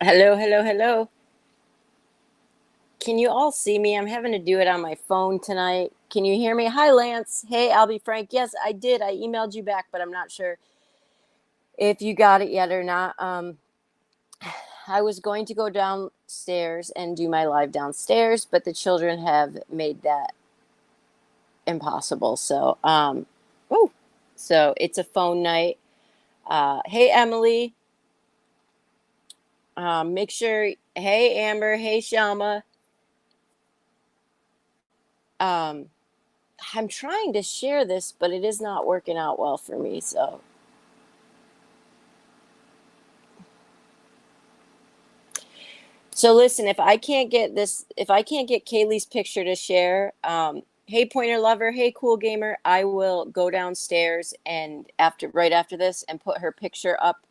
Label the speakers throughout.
Speaker 1: Hello, hello, hello. Can you all see me? I'm having to do it on my phone tonight. Can you hear me? Hi, Lance. Hey, I'll be frank. Yes, I did. I emailed you back, but I'm not sure if you got it yet or not. I was going to go downstairs and do my live downstairs, but the children have made that impossible. Oh, so it's a phone night. Hey, Emily. Make sure. Hey, Amber. Hey, Shalma. Um, I'm trying to share this, but it is not working out well for me. So listen, if I can't get Kaylee's picture to share, hey Pointer Lover, hey Cool Gamer, I will go downstairs and right after this and put her picture up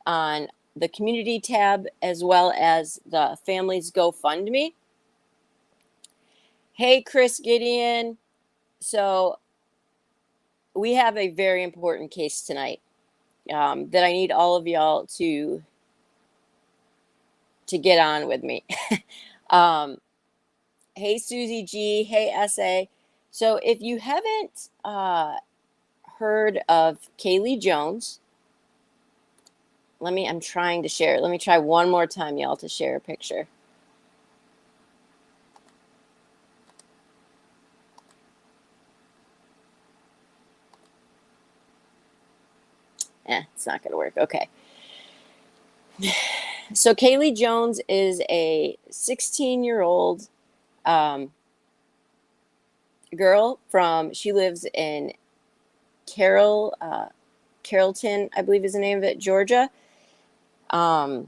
Speaker 1: on the community tab as well as the family's GoFundMe. Hey Chris Gideon, so we have a very important case tonight that I need all of y'all to get on with me. um, hey, Susie G. Hey, SA. So if you haven't heard of Kaylee Jones, I'm trying to share. Let me try one more time, y'all, to share a picture. It's not going to work. Okay. So Kaylee Jones is a 16-year-old girl she lives in Carrollton, I believe is the name of it, Georgia. I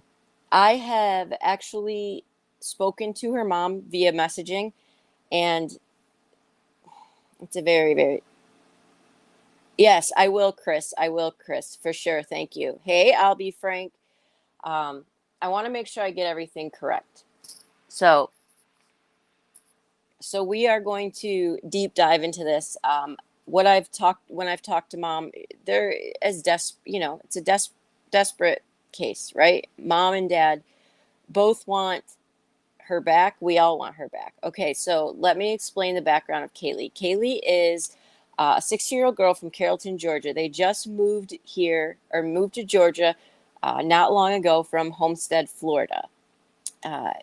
Speaker 1: have actually spoken to her mom via messaging, and it's a very, very, yes, I will, Chris. I will, Chris, for sure. Thank you. Hey, I'll be frank. Um, I want to make sure I get everything correct. So, so we are going to deep dive into this. When I've talked to mom, they're it's a desperate case, right? Mom and dad both want her back. We all want her back. Okay, so let me explain the background of Kaylee. Kaylee is a 16-year-old girl from Carrollton, Georgia. They just moved to Georgia not long ago from Homestead, Florida. Uh,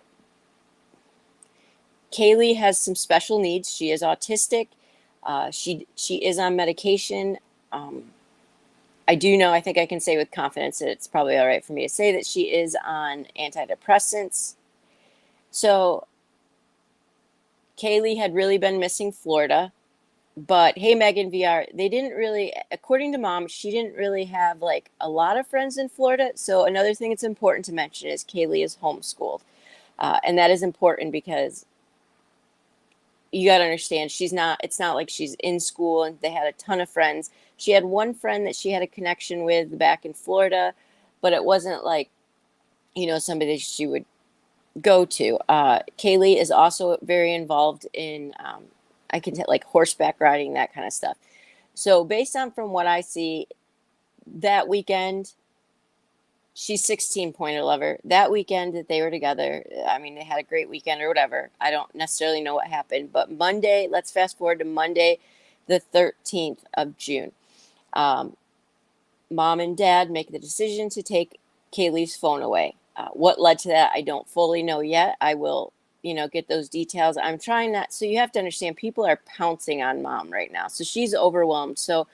Speaker 1: Kaylee has some special needs. She is autistic. She is on medication. Um, I do know. I think I can say with confidence that it's probably all right for me to say that she is on antidepressants. So Kaylee had really been missing Florida, but hey, Megan VR, they didn't really, according to mom, she didn't really have like a lot of friends in Florida. So another thing that's important to mention is Kaylee is homeschooled. And that is important because you got to understand it's not like she's in school and they had a ton of friends. She had one friend that she had a connection with back in Florida, but it wasn't like, somebody that she would go to. Kaylee is also very involved in, I can tell, like horseback riding, that kind of stuff. So based on from what I see, that weekend, she's 16, Pointer Lover. That weekend that they were together, I mean, they had a great weekend or whatever. I don't necessarily know what happened, but Monday, let's fast forward to Monday, the 13th of June. Um, Mom and dad make the decision to take Kaylee's phone away. What led to that, I don't fully know yet. I will, get those details. I'm trying not, so you have to understand people are pouncing on mom right now. So she's overwhelmed. So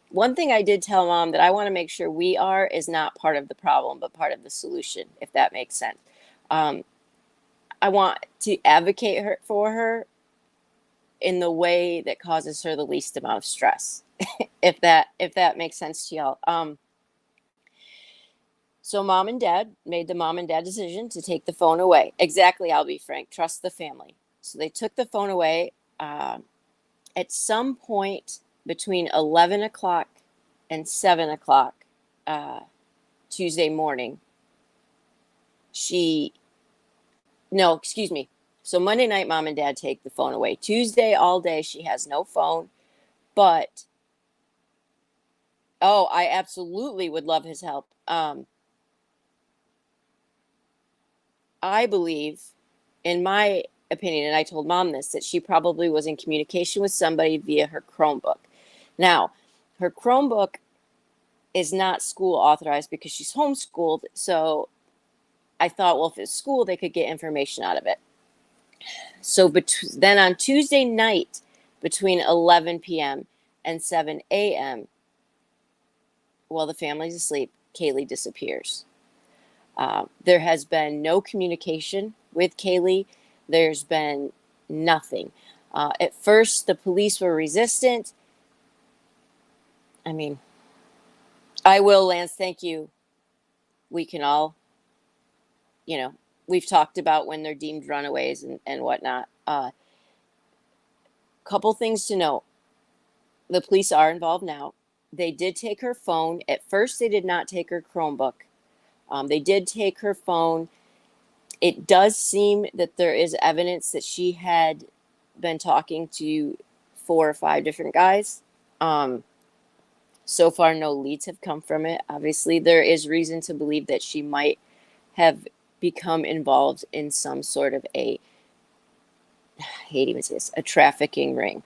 Speaker 1: one thing I did tell mom that I want to make sure we are is not part of the problem, but part of the solution, if that makes sense. Um, I want to advocate for her in the way that causes her the least amount of stress, if that makes sense to y'all. So mom and dad made the mom and dad decision to take the phone away. Exactly, I'll be frank. Trust the family. So they took the phone away. At some point between 11 o'clock and 7 o'clock uh, Tuesday morning, no, excuse me. So Monday night, mom and dad take the phone away. Tuesday, all day, she has no phone. But, oh, I absolutely would love his help. I believe, in my opinion, and I told mom this, that she probably was in communication with somebody via her Chromebook. Now, her Chromebook is not school authorized because she's homeschooled. So I thought, well, if it's school, they could get information out of it. So then on Tuesday night, between 11 p.m. and 7 a.m., while the family's asleep, Kaylee disappears. There has been no communication with Kaylee. There's been nothing. At first, the police were resistant. I mean, I will, Lance, thank you. We can all, we've talked about when they're deemed runaways and whatnot. Couple things to note. The police are involved now. They did take her phone. At first, they did not take her Chromebook. They did take her phone. It does seem that there is evidence that she had been talking to 4 or 5 different guys. So far, no leads have come from it. Obviously, there is reason to believe that she might have become involved in some sort of I hate even say this, a trafficking ring.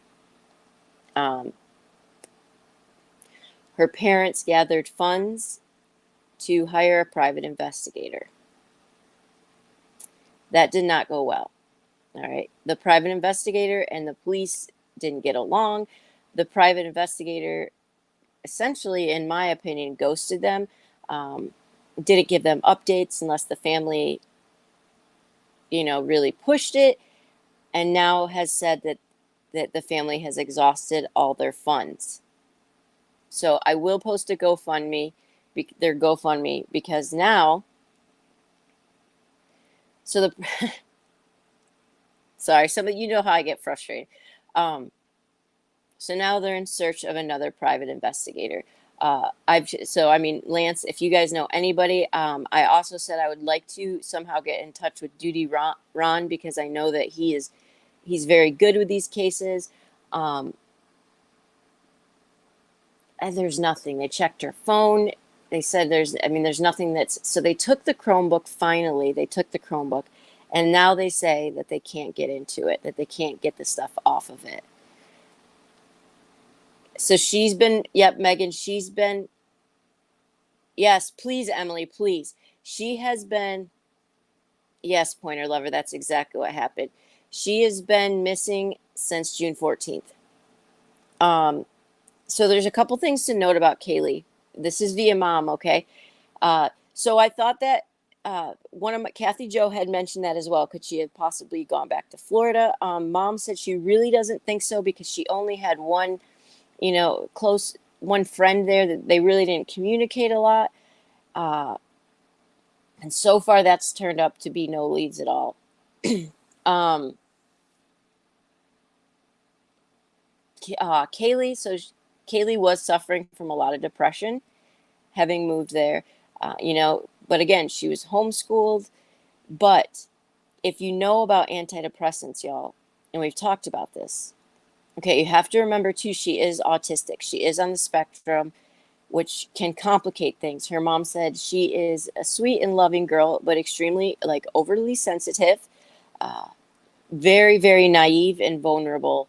Speaker 1: Her parents gathered funds to hire a private investigator. That did not go well. All right. The private investigator and the police didn't get along. The private investigator essentially, in my opinion, ghosted them. Didn't give them updates unless the family, really pushed it, and now has said that the family has exhausted all their funds. So I will post a their GoFundMe, because now, so sorry, some of how I get frustrated. So now they're in search of another private investigator. Lance, if you guys know anybody, I also said I would like to somehow get in touch with Duty Ron, because I know that he's very good with these cases. And there's nothing. They checked her phone. They said there's nothing so they took the Chromebook. Finally, they took the Chromebook, and now they say that they can't get into it, that they can't get the stuff off of it. So Megan, yes, please, Emily, please. She has been, yes, Pointer Lover, that's exactly what happened. She has been missing since June 14th. So there's a couple things to note about Kaylee. This is via mom, okay? So I thought that Kathy Jo had mentioned that as well. Could she have possibly gone back to Florida? Mom said she really doesn't think so, because she only had one friend there, that they really didn't communicate a lot. And so far, that's turned up to be no leads at all. Kaylee, Kaylee was suffering from a lot of depression, having moved there, but again, she was homeschooled. But if you know about antidepressants, y'all, and we've talked about this, okay, you have to remember too, she is autistic. She is on the spectrum, which can complicate things. Her mom said she is a sweet and loving girl, but extremely, overly sensitive, very, very naive and vulnerable,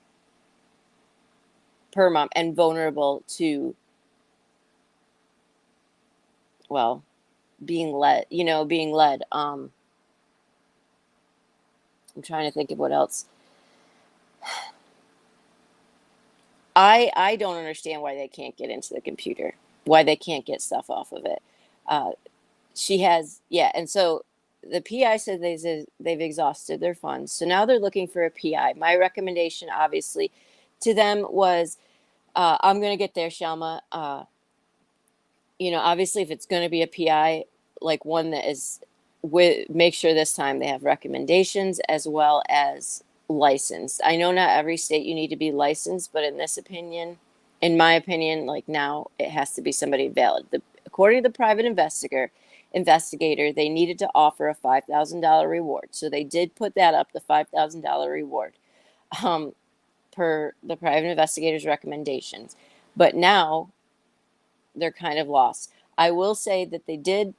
Speaker 1: per mom, and vulnerable to, being led. I'm trying to think of what else. I don't understand why they can't get into the computer, why they can't get stuff off of it. She has, and so the PI said they've exhausted their funds. So now they're looking for a PI. My recommendation, obviously, to them was, I'm going to get there, Shelma. Obviously, if it's going to be a PI, like one that is make sure this time they have recommendations as well as licensed. I know not every state you need to be licensed, but in my opinion, now it has to be somebody valid. According to the private investigator, they needed to offer a $5,000 reward. So they did put that up, the $5,000 reward, per the private investigator's recommendations. But now they're kind of lost. I will say that they did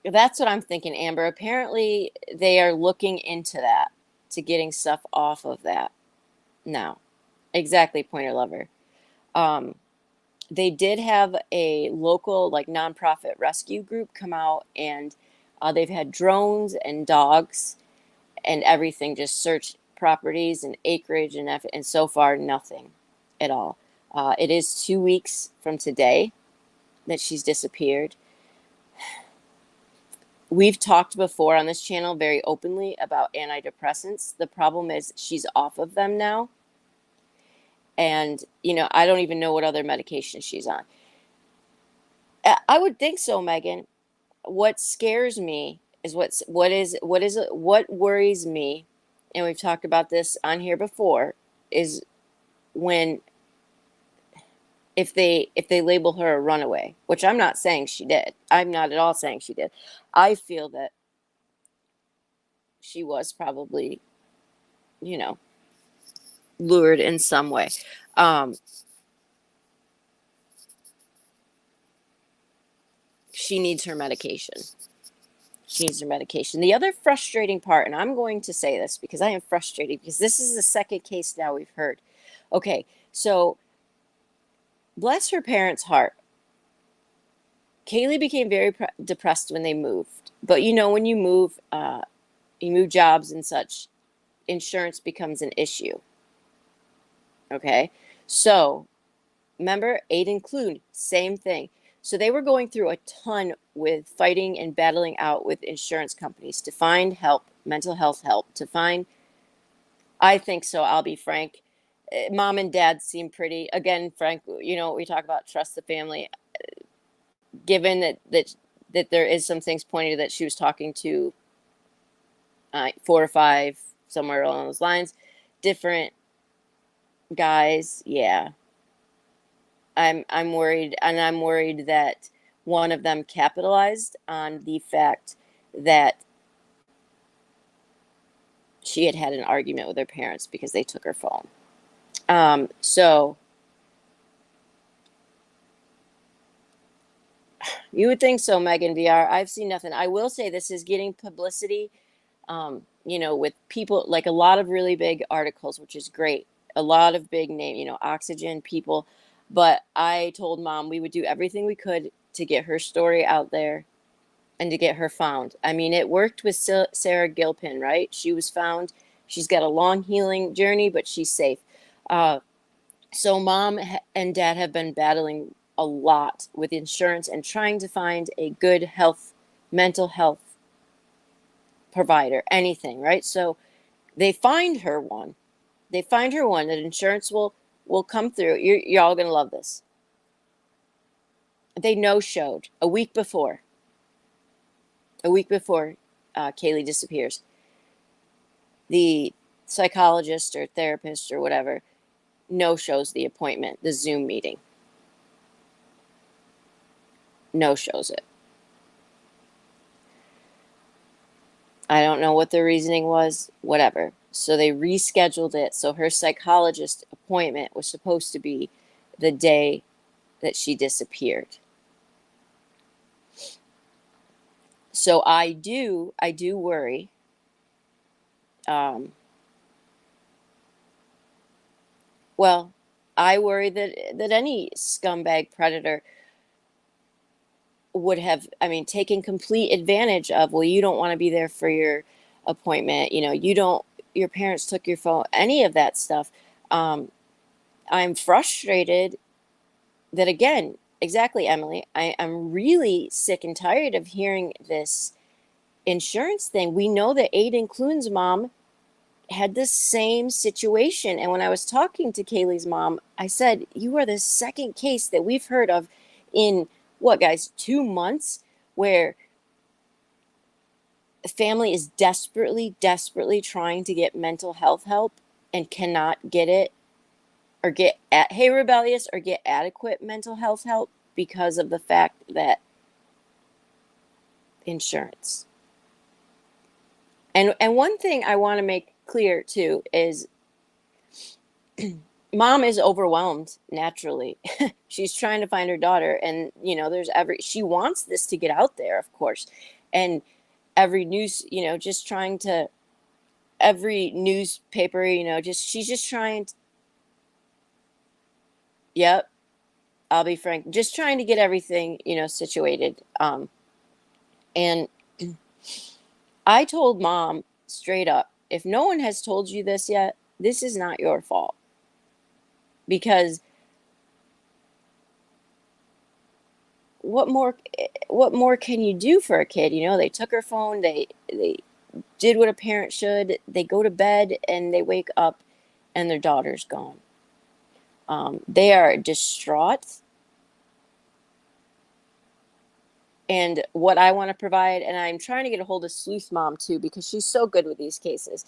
Speaker 1: That's what I'm thinking, Amber. Apparently, they are looking into that, to getting stuff off of that now. Exactly, Pointer Lover. Um, they did have a local, like, nonprofit rescue group come out, and they've had drones and dogs and everything just search properties and acreage, and so far nothing at all. It is 2 weeks from today that she's disappeared. We've talked before on this channel very openly about antidepressants. The problem is she's off of them now. And, I don't even know what other medication she's on. I would think so, Megan. What scares me is what worries me, and we've talked about this on here before, is when if they label her a runaway, which I'm not saying she did. I'm not at all saying she did. I feel that she was probably, you know, lured in some way. She needs her medication. She needs her medication. The other frustrating part, and I'm going to say this because I am frustrated, because this is the second case now we've heard. Okay, so bless her parents' heart. Kaylee became very depressed when they moved. But when you move jobs and such, insurance becomes an issue. Okay, so remember, Aiden Clune, same thing. So they were going through a ton with fighting and battling out with insurance companies to find help, mental health help, to find. I think so. I'll be frank. Mom and dad seem pretty. Again, Frank, we talk about trust the family. Given that there is some things pointing that she was talking to 4 or 5, somewhere along those lines, different guys. Yeah, I'm worried, and I'm worried that one of them capitalized on the fact that she had an argument with her parents because they took her phone. So you would think so, Megan VR. I've seen nothing. I will say this is getting publicity, with people, like a lot of really big articles, which is great. A lot of big name, Oxygen people. But I told Mom we would do everything we could to get her story out there and to get her found. I mean, it worked with Sarah Gilpin, right? She was found. She's got a long healing journey, but she's safe. So Mom and Dad have been battling a lot with insurance and trying to find a good mental health provider, anything, right? So they find her one. They find her one that insurance will come through. You're all gonna love this. They no-showed a week before. Kaylee disappears. The psychologist or therapist or whatever no-shows the appointment, the Zoom meeting. No-shows it. I don't know what the reasoning was, whatever. So they rescheduled it. So her psychologist appointment was supposed to be the day that she disappeared. So I do worry. Well, I worry that any scumbag predator would have, taken complete advantage of, well, you don't want to be there for your appointment. Your parents took your phone, any of that stuff. I'm frustrated that, again, exactly, Emily, I'm really sick and tired of hearing this insurance thing. We know that Aiden Clune's mom had the same situation. And when I was talking to Kaylee's mom, I said, you are the second case that we've heard of in, what, guys, 2 months, where a family is desperately trying to get mental health help and cannot get it, or get adequate mental health help because of the fact that insurance. And one thing I want to make clear too is Mom is overwhelmed naturally. She's trying to find her daughter, and she wants this to get out there, of course. And every news, just trying to, every newspaper, she's just trying to, yep, I'll be frank, just trying to get everything, situated. And I told mom straight up, if no one has told you this yet, this is not your fault. Because what more can you do for a kid? They took her phone, they did what a parent should. They go to bed and they wake up and their daughter's gone. They are distraught. And what I want to provide, and I'm trying to get a hold of Sleuth Mom too, because she's so good with these cases.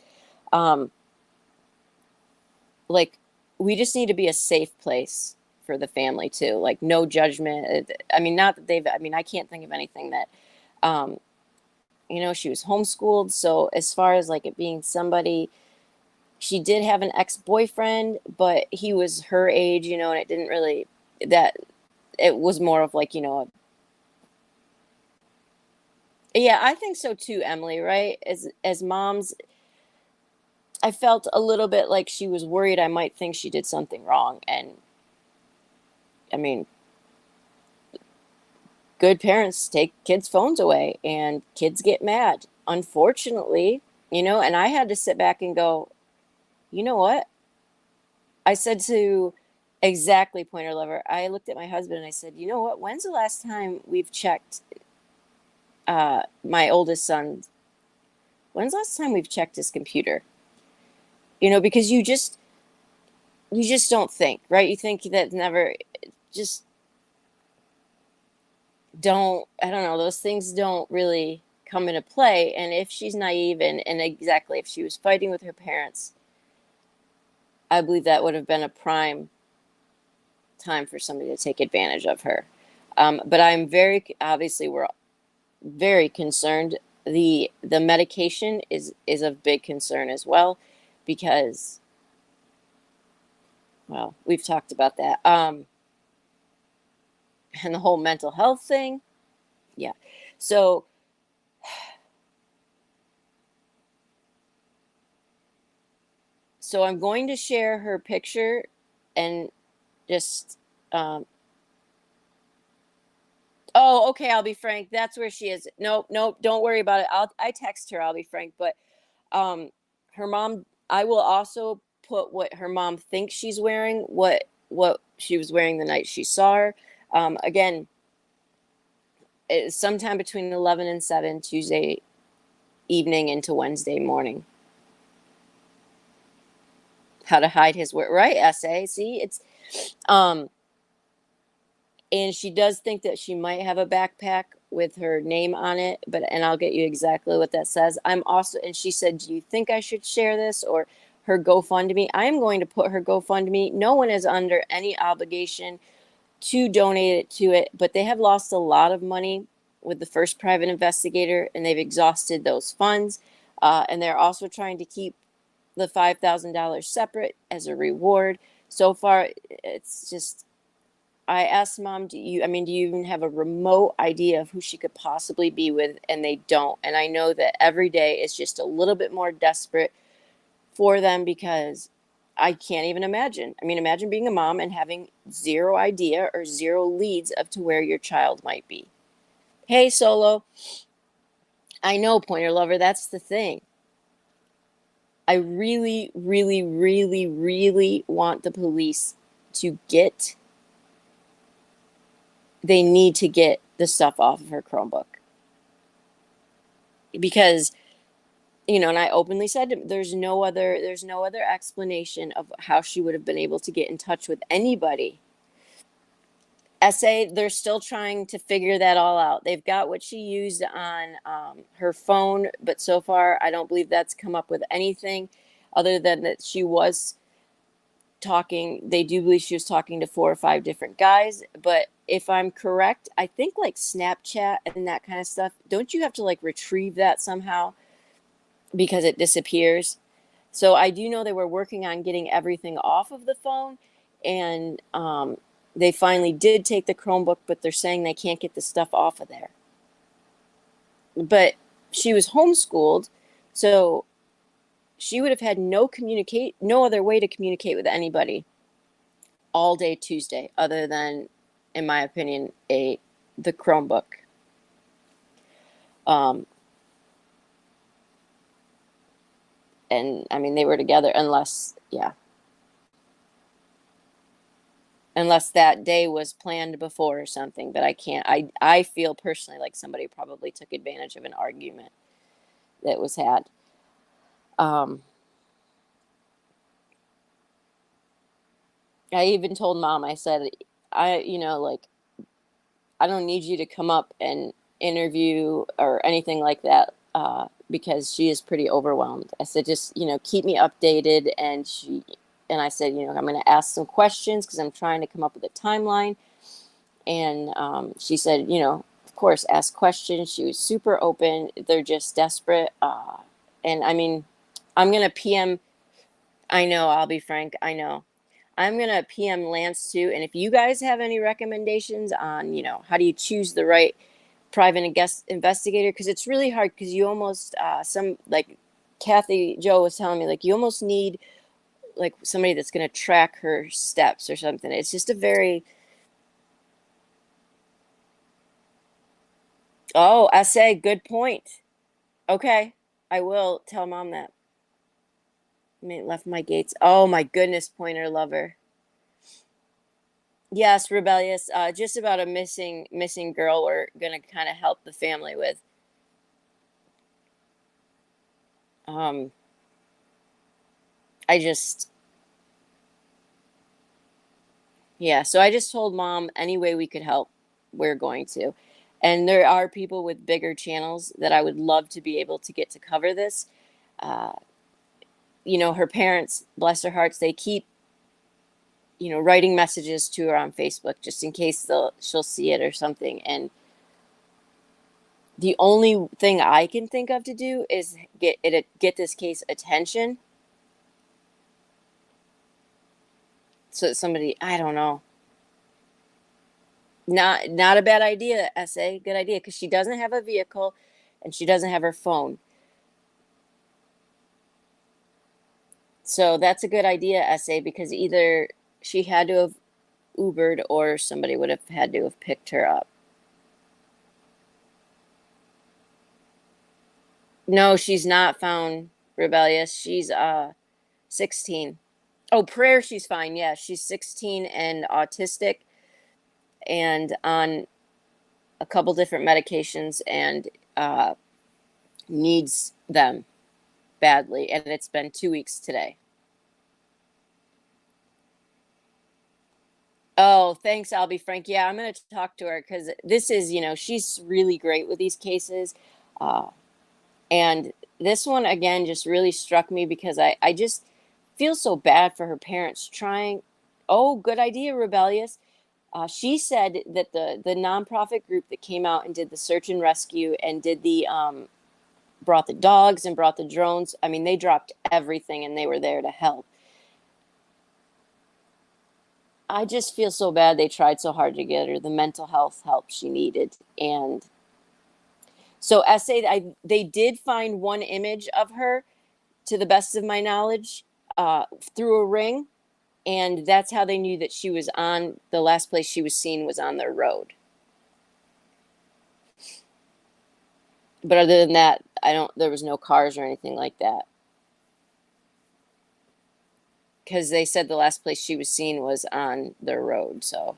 Speaker 1: Like, we just need to be a safe place for the family too. Like, no judgment. I mean, not that I can't think of anything that, she was homeschooled. So as far as like it being somebody, she did have an ex-boyfriend, but he was her age, and it didn't really, that it was more of like, yeah, I think so too, Emily, right? As moms, I felt a little bit like she was worried I might think she did something wrong. And I mean, good parents take kids' phones away and kids get mad, unfortunately, and I had to sit back and go, you know what? I said to, exactly, Pointer Lover, I looked at my husband and I said, you know what? When's the last time we've checked my oldest son? When's the last time we've checked his computer? Because you just don't think, right? You think that never, just don't, I don't know, those things don't really come into play. And if she's naive, and exactly, if she was fighting with her parents, I believe that would have been a prime time for somebody to take advantage of her. But I'm obviously, we're very concerned. The medication is of big concern as well, because, well, we've talked about that. And the whole mental health thing. Yeah. So I'm going to share her picture and just, oh, okay, I'll be frank. That's where she is. Nope, nope, don't worry about it. I text her, I'll be frank. But her mom, I will also put what her mom thinks she's wearing, what she was wearing the night she saw her. Again, it's sometime between 11 and 7, Tuesday evening into Wednesday morning. How to hide his work, right? Essay. See, it's, and she does think that she might have a backpack with her name on it, and I'll get you exactly what that says. I'm also, and she said, do you think I should share this, or her GoFundMe? I'm going to put her GoFundMe. No one is under any obligation to donate it to it, but they have lost a lot of money with the first private investigator, and they've exhausted those funds. And they're also trying to keep the $5,000 separate as a reward. So far, it's just, I asked mom, do you even have a remote idea of who she could possibly be with? And they don't. And I know that every day is just a little bit more desperate for them, because I can't even imagine. Imagine being a mom and having zero idea or zero leads of to where your child might be. Hey, Solo. I know, Pointer Lover, that's the thing. I really, really, really, really want the police to they need to get the stuff off of her Chromebook. Because, and I openly said, there's no other explanation of how she would have been able to get in touch with anybody. Essay, they're still trying to figure that all out. They've got what she used on her phone, but so far, I don't believe that's come up with anything other than that she was talking. They do believe she was talking to 4 or 5 different guys. But if I'm correct, I think like Snapchat and that kind of stuff, don't you have to like retrieve that somehow because it disappears? So I do know they were working on getting everything off of the phone, and they finally did take the Chromebook, but they're saying they can't get the stuff off of there. but she was homeschooled, so she would have had no other way to communicate with anybody all day Tuesday other than, in my opinion, the Chromebook. Um, and I mean, they were together unless that day was planned before or something. But I feel personally like somebody probably took advantage of an argument that was had. Um, I even told mom, I said, like, I don't need you to come up and interview or anything like that, because she is pretty overwhelmed. I said, just, keep me updated. And I said, I'm going to ask some questions because I'm trying to come up with a timeline. And she said, of course, ask questions. She was super open. They're just desperate. And I mean, I'm going to PM. I know, I'll be frank. I know. I'm going to PM Lance too. And if you guys have any recommendations on, how do you choose the right private and guest investigator? Because it's really hard because you almost, like Kathy Joe was telling me, like you almost need like somebody that's going to track her steps or something. It's just a very, oh, essay, good point. Okay. I will tell mom that. I mean, left my gates. Oh my goodness, pointer lover. Yes, rebellious. Just about a missing girl. We're gonna kind of help the family with. Um, I just, yeah. So I just told mom any way we could help, we're going to. And there are people with bigger channels that I would love to be able to get to cover this. Uh, her parents, bless their hearts, they keep, writing messages to her on Facebook just in case she'll see it or something. And the only thing I can think of to do is get this case attention. So that somebody, I don't know, not a bad idea. Essay, good idea, because she doesn't have a vehicle, and she doesn't have her phone. So that's a good idea, essay, because either she had to have Ubered or somebody would have had to have picked her up. No, she's not found, rebellious. She's 16. Oh, prayer, she's fine. Yeah, she's 16 and autistic and on a couple different medications and needs them badly. And it's been 2 weeks today. Oh, thanks, I'll be frank. Yeah, I'm going to talk to her because this is, she's really great with these cases. Uh, and this one, again, just really struck me because I just feel so bad for her parents trying. Oh, good idea, rebellious. She said that the nonprofit group that came out and did the search and rescue and did the brought the dogs and brought the drones. I mean, they dropped everything and they were there to help. I just feel so bad they tried so hard to get her the mental health help she needed. And so, essay, they did find one image of her, to the best of my knowledge, through a ring, and that's how they knew that she was on the last place she was seen was on their road. But other than that, I don't. There was no cars or anything like that because they said the last place she was seen was on their road. So,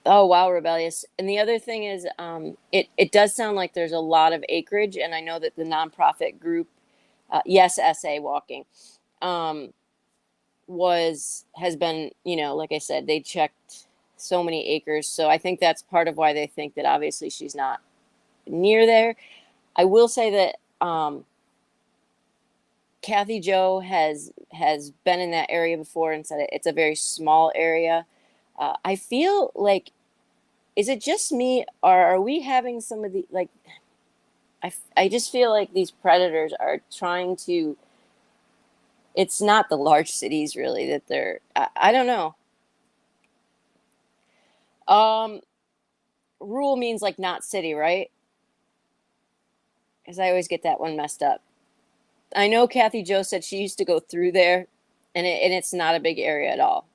Speaker 1: oh wow, rebellious. And the other thing is, it does sound like there's a lot of acreage, and I know that the nonprofit group, yes, SA walking, um, has been, like I said, they checked so many acres. So I think that's part of why they think that obviously she's not near there. I will say that Kathy Joe has been in that area before and said it's a very small area. I feel like, is it just me, or are we having some of the like? I just feel like these predators are trying to. It's not the large cities really that they're. I don't know. rural means like not city, right? Because I always get that one messed up. I know Kathy Joe said she used to go through there, and it's not a big area at all.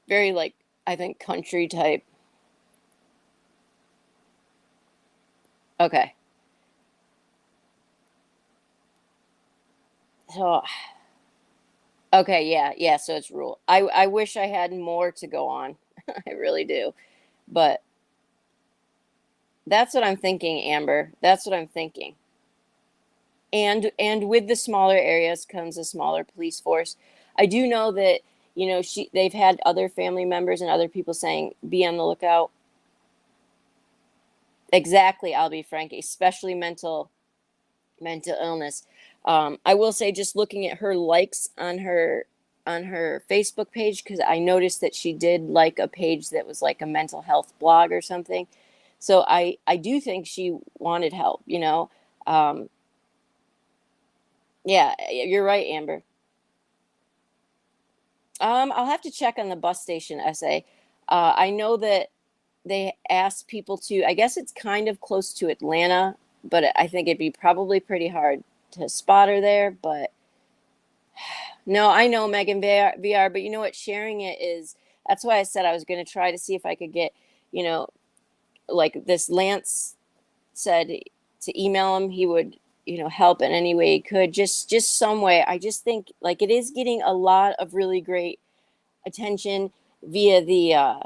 Speaker 1: Very like, I think, country type. Okay. So okay, yeah, yeah. So it's rural. I wish I had more to go on. I really do, but that's what I'm thinking, Amber. That's what I'm thinking. And with the smaller areas comes a smaller police force. I do know that they've had other family members and other people saying be on the lookout. Exactly, I'll be frank, especially mental illness. I will say, just looking at her likes on her Facebook page, because I noticed that she did like a page that was like a mental health blog or something. So I do think she wanted help. Um, yeah, you're right, Amber. I'll have to check on the bus station essay. I know that they asked people to. I guess it's kind of close to Atlanta, but I think it'd be probably pretty hard to spot her there. But no, I know Megan VR, but you know what? Sharing it is. That's why I said I was going to try to see if I could get, you know, like this Lance said to email him. He would, help in any way he could. Just some way. I just think like it is getting a lot of really great attention via the,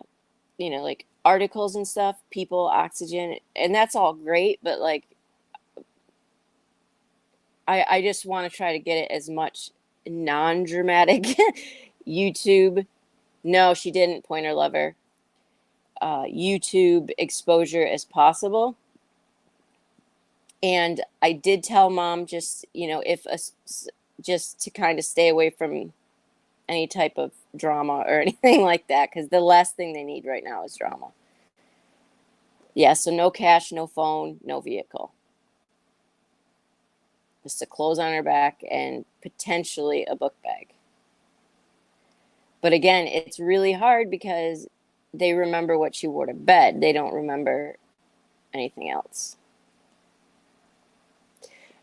Speaker 1: like articles and stuff, people, oxygen, and that's all great. But like, I just want to try to get it as much non-dramatic YouTube. No, she didn't. Pointer lover. YouTube exposure as possible. And I did tell mom just, if just to kind of stay away from any type of drama or anything like that, because the last thing they need right now is drama. Yeah, so no cash, no phone, no vehicle. Just the clothes on her back and potentially a book bag. But again, it's really hard because they remember what she wore to bed. They don't remember anything else.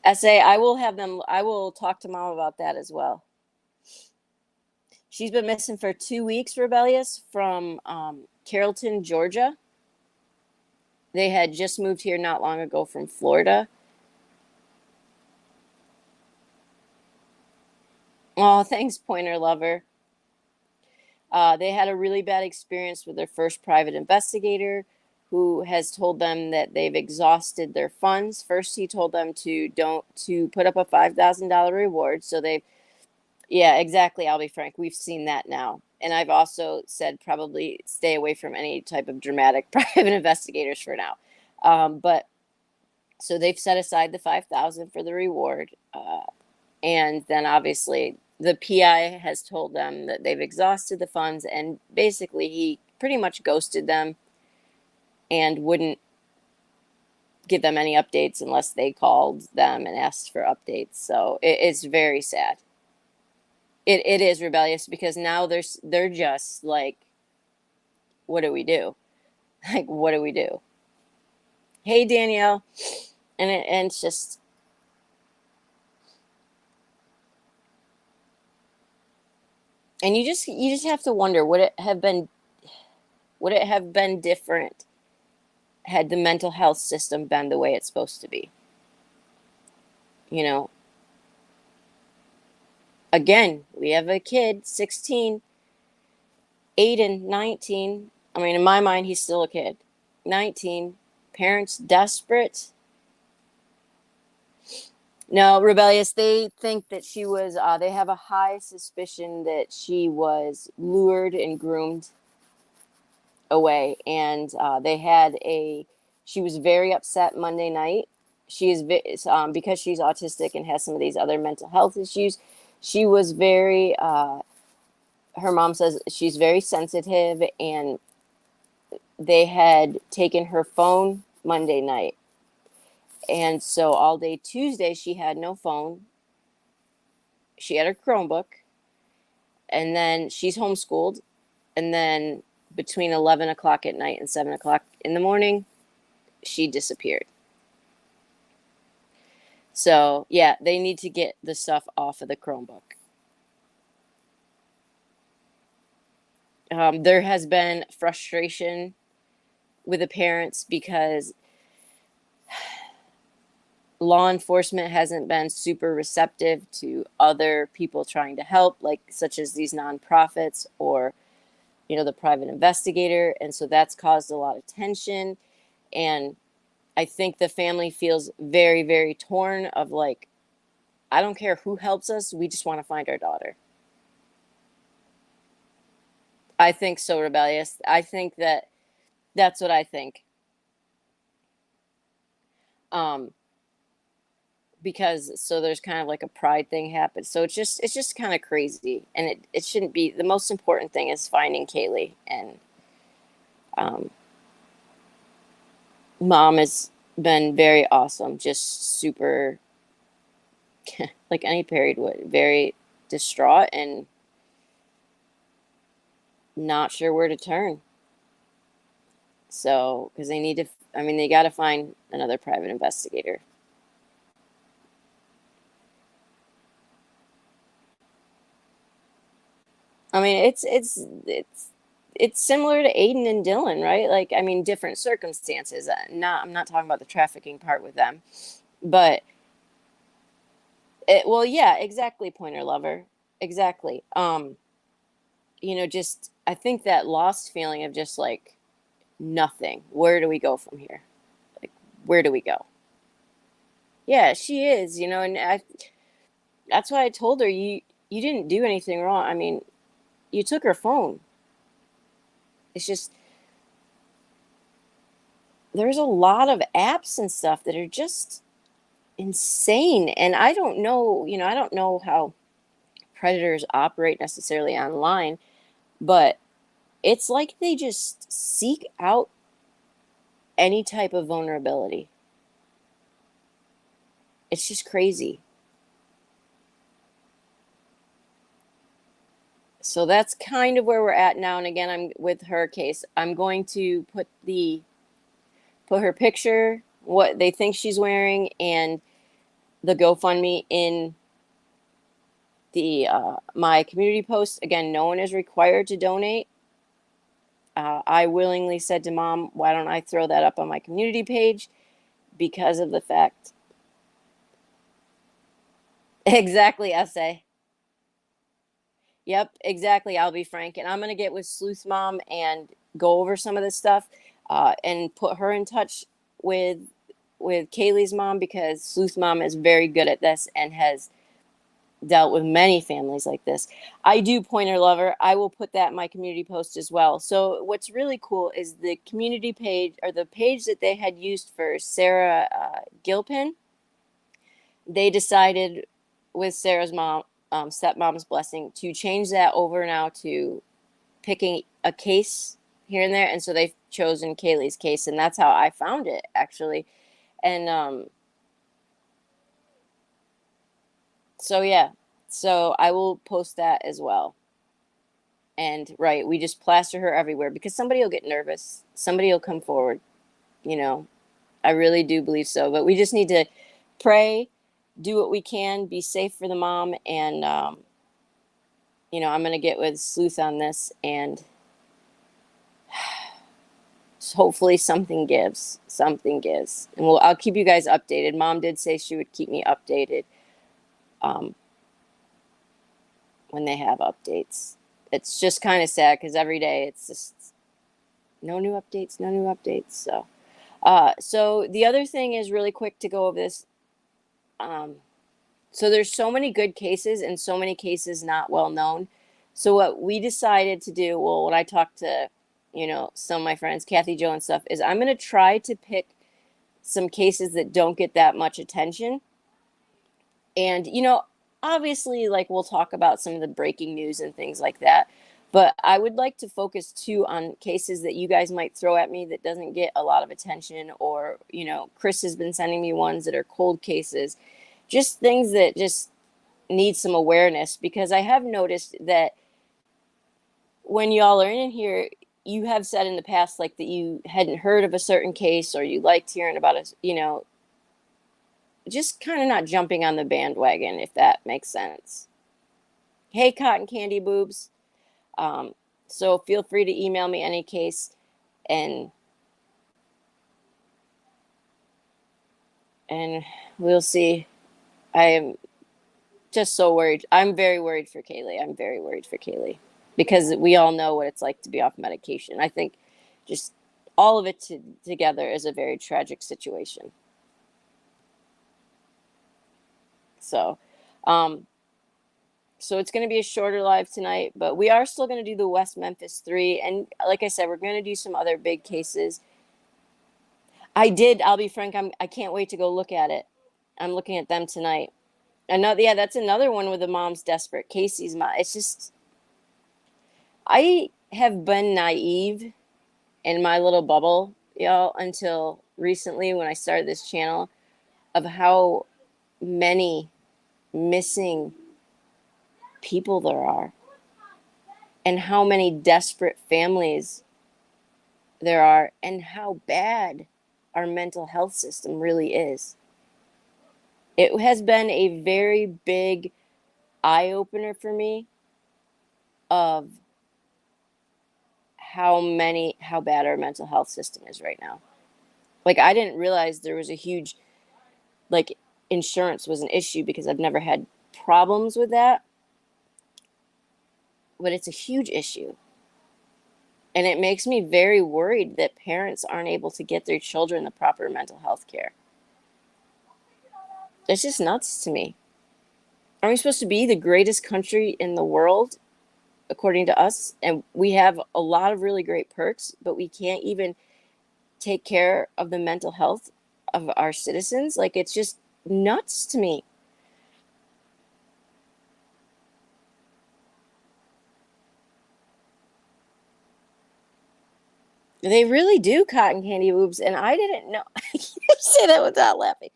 Speaker 1: Essay, I will talk to mom about that as well. She's been missing for 2 weeks, Rebellious, from Carrollton, Georgia. They had just moved here not long ago from Florida. Oh, thanks, Pointer Lover. They had a really bad experience with their first private investigator, who has told them that they've exhausted their funds. First, he told them to put up a $5,000 reward. So they've, yeah, exactly. I'll be frank. We've seen that now. And I've also said probably stay away from any type of dramatic private investigators for now. But so they've set aside the 5,000 for the reward. And then obviously the PI has told them that they've exhausted the funds, and basically he pretty much ghosted them and wouldn't give them any updates unless they called them and asked for updates. So it's very sad. It is rebellious because now they're just like, what do we do? Like, what do we do? Hey, Danielle. And it's just, and you just have to wonder, would it have been different had the mental health system been the way it's supposed to be? You know, again, we have a kid, 16, Aiden, 19. I mean, in my mind, he's still a kid. 19, parents desperate. No, rebellious. They think that she was, they have a high suspicion that she was lured and groomed away. And she was very upset Monday night. She is, because she's autistic and has some of these other mental health issues. She was very, her mom says she's very sensitive, and they had taken her phone Monday night. And so all day Tuesday, she had no phone. She had her Chromebook, and then she's homeschooled. And then between 11 o'clock at night and 7 o'clock in the morning, she disappeared. So, yeah, they need to get the stuff off of the Chromebook. There has been frustration with the parents because law enforcement hasn't been super receptive to other people trying to help, like such as these nonprofits or, you know, the private investigator. And so that's caused a lot of tension. And I think the family feels very, very torn of like, I don't care who helps us. We just want to find our daughter. I think so rebellious. I think that that's what I think. Um, because so there's kind of like a pride thing happens. So it's just kind of crazy, and it shouldn't be. The most important thing is finding Kaylee, and um, mom has been very awesome, just super like any parent would, very distraught and not sure where to turn. So because they need to, I mean, they got to find another private investigator. I mean, it's similar to Aiden and Dylan, right? Like, I mean, different circumstances. Not I'm not talking about the trafficking part with them, but well, yeah, exactly, pointer lover, exactly. You know, just I think that lost feeling of just like nothing. Where do we go from here? Like, where do we go? Yeah, she is. You know, and that's why I told her you didn't do anything wrong. I mean, you took her phone. It's just there's a lot of apps and stuff that are just insane. And I don't know, you know, I don't know how predators operate necessarily online, but it's like they just seek out any type of vulnerability. It's just crazy. So that's kind of where we're at now. And again, I'm with her case. I'm going to put her picture, what they think she's wearing, and the GoFundMe in the my community post. Again, no one is required to donate. I willingly said to mom, why don't I throw that up on my community page? Because of the fact. Exactly, essay. Yep, exactly. I'll be frank. And I'm going to get with Sleuth Mom and go over some of this stuff and put her in touch with Kaylee's mom because Sleuth Mom is very good at this and has dealt with many families like this. I do pointer lover. I will put that in my community post as well. So what's really cool is the community page or the page that they had used for Sarah Gilpin. They decided with Sarah's mom, stepmom's blessing, to change that over now to picking a case here and there. And so they've chosen Kaylee's case, and that's how I found it actually. And so yeah, so I will post that as well. And right, we just plaster her everywhere because somebody will get nervous. Somebody will come forward. You know, I really do believe so. But we just need to pray, do what we can, be safe for the mom. And, you know, I'm going to get with Sleuth on this. And hopefully something gives. Something gives. And I'll keep you guys updated. Mom did say she would keep me updated um, when they have updates. It's just kind of sad because every day it's just no new updates, no new updates. So the other thing is really quick to go over this. So there's so many good cases and so many cases not well known. So what we decided to do, well, when I talked to, you know, some of my friends, Kathy Jo and stuff, is I'm going to try to pick some cases that don't get that much attention. And, you know, obviously, like we'll talk about some of the breaking news and things like that. But I would like to focus too on cases that you guys might throw at me that doesn't get a lot of attention, or, you know, Chris has been sending me ones that are cold cases, just things that just need some awareness, because I have noticed that when y'all are in here, you have said in the past like that you hadn't heard of a certain case or you liked hearing about it, just kind of not jumping on the bandwagon, if that makes sense. Hey, cotton candy boobs. Um, so feel free to email me any case, and and we'll see. I am just so worried. I'm very worried for Kaylee. I'm very worried for Kaylee because we all know what it's like to be off medication. I think just all of it together is a very tragic situation. So, um, so it's going to be a shorter live tonight, but we are still going to do the West Memphis 3. And like I said, we're going to do some other big cases. I did. I'll be frank. I can't wait to go look at it. I'm looking at them tonight. Another, yeah, that's another one where the mom's desperate. Casey's mom. It's just, I have been naive in my little bubble, y'all, until recently when I started this channel, of how many missing people there are and how many desperate families there are and how bad our mental health system really is. It has been a very big eye opener for me of how bad our mental health system is right now. Like, I didn't realize there was a huge, like, insurance was an issue because I've never had problems with that, but it's a huge issue. And it makes me very worried that parents aren't able to get their children the proper mental health care. It's just nuts to me. Aren't we supposed to be the greatest country in the world, according to us? And we have a lot of really great perks, but we can't even take care of the mental health of our citizens. Like, it's just nuts to me. They really do, cotton candy boobs. And I didn't know. I can't say that without laughing.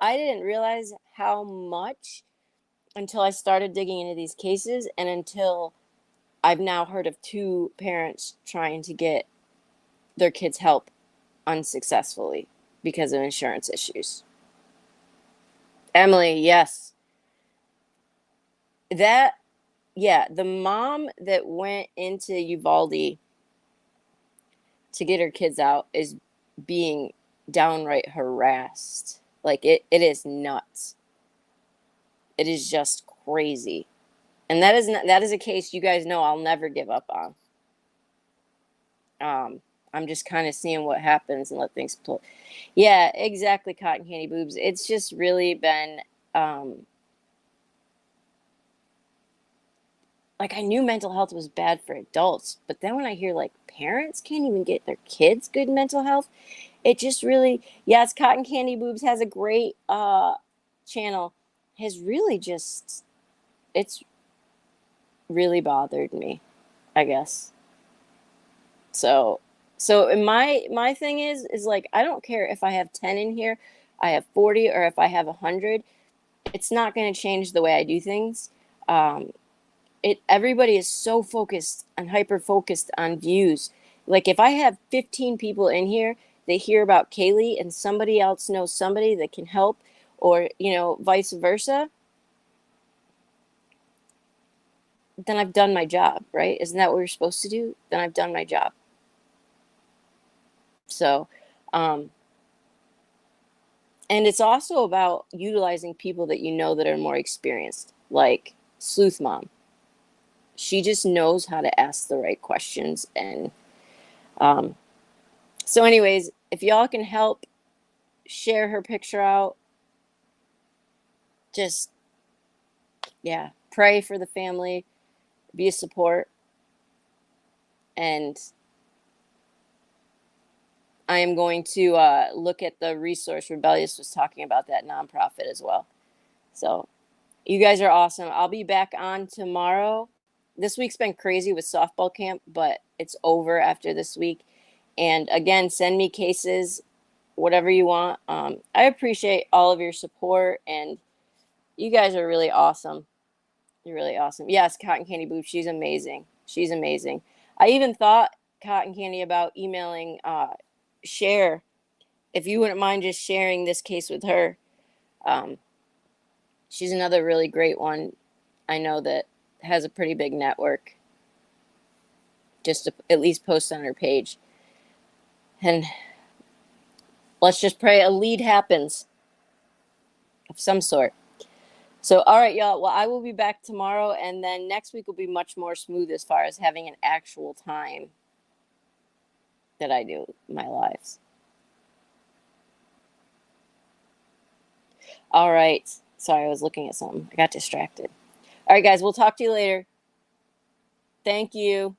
Speaker 1: I didn't realize how much until I started digging into these cases and until I've now heard of 2 parents trying to get their kids help unsuccessfully because of insurance issues. Emily, yes. That, yeah, the mom that went into Uvalde to get her kids out is being downright harassed. Like, it is nuts. It is just crazy. And that is a case you guys know I'll never give up on. I'm just kind of seeing what happens and let things play. Yeah, exactly, cotton candy boobs. It's just really been like, I knew mental health was bad for adults, but then when I hear like parents can't even get their kids good mental health, it just really, yes, cotton candy boobs has a great channel, has really just, it's really bothered me, I guess. So my thing is like, I don't care if I have 10 in here, I have 40, or if I have 100. It's not going to change the way I do things. Um, everybody is so focused and hyper focused on views. Like, if I have 15 people in here, they hear about Kaylee and somebody else knows somebody that can help, or vice versa, then I've done my job, right? Isn't that what we're supposed to do? Then I've done my job. So, um, and it's also about utilizing people that you know that are more experienced, like Sleuth Mom. She just knows how to ask the right questions. And um, so, anyways, if y'all can help share her picture out, just, yeah, pray for the family, be a support. And I am going to look at the resource. Rebellious was talking about that nonprofit as well. So, you guys are awesome. I'll be back on tomorrow. This week's been crazy with softball camp, but it's over after this week. And again, send me cases, whatever you want. I appreciate all of your support, and you guys are really awesome. You're really awesome. Yes, Cotton Candy Boob, she's amazing. She's amazing. I even thought, Cotton Candy, about emailing Cher, if you wouldn't mind just sharing this case with her. Um, she's another really great one. I know that has a pretty big network. Just to at least post on her page. And let's just pray a lead happens of some sort. So, all right, y'all. Well, I will be back tomorrow, and then next week will be much more smooth as far as having an actual time that I do my lives. All right. Sorry, I was looking at something. I got distracted. All right, guys. We'll talk to you later. Thank you.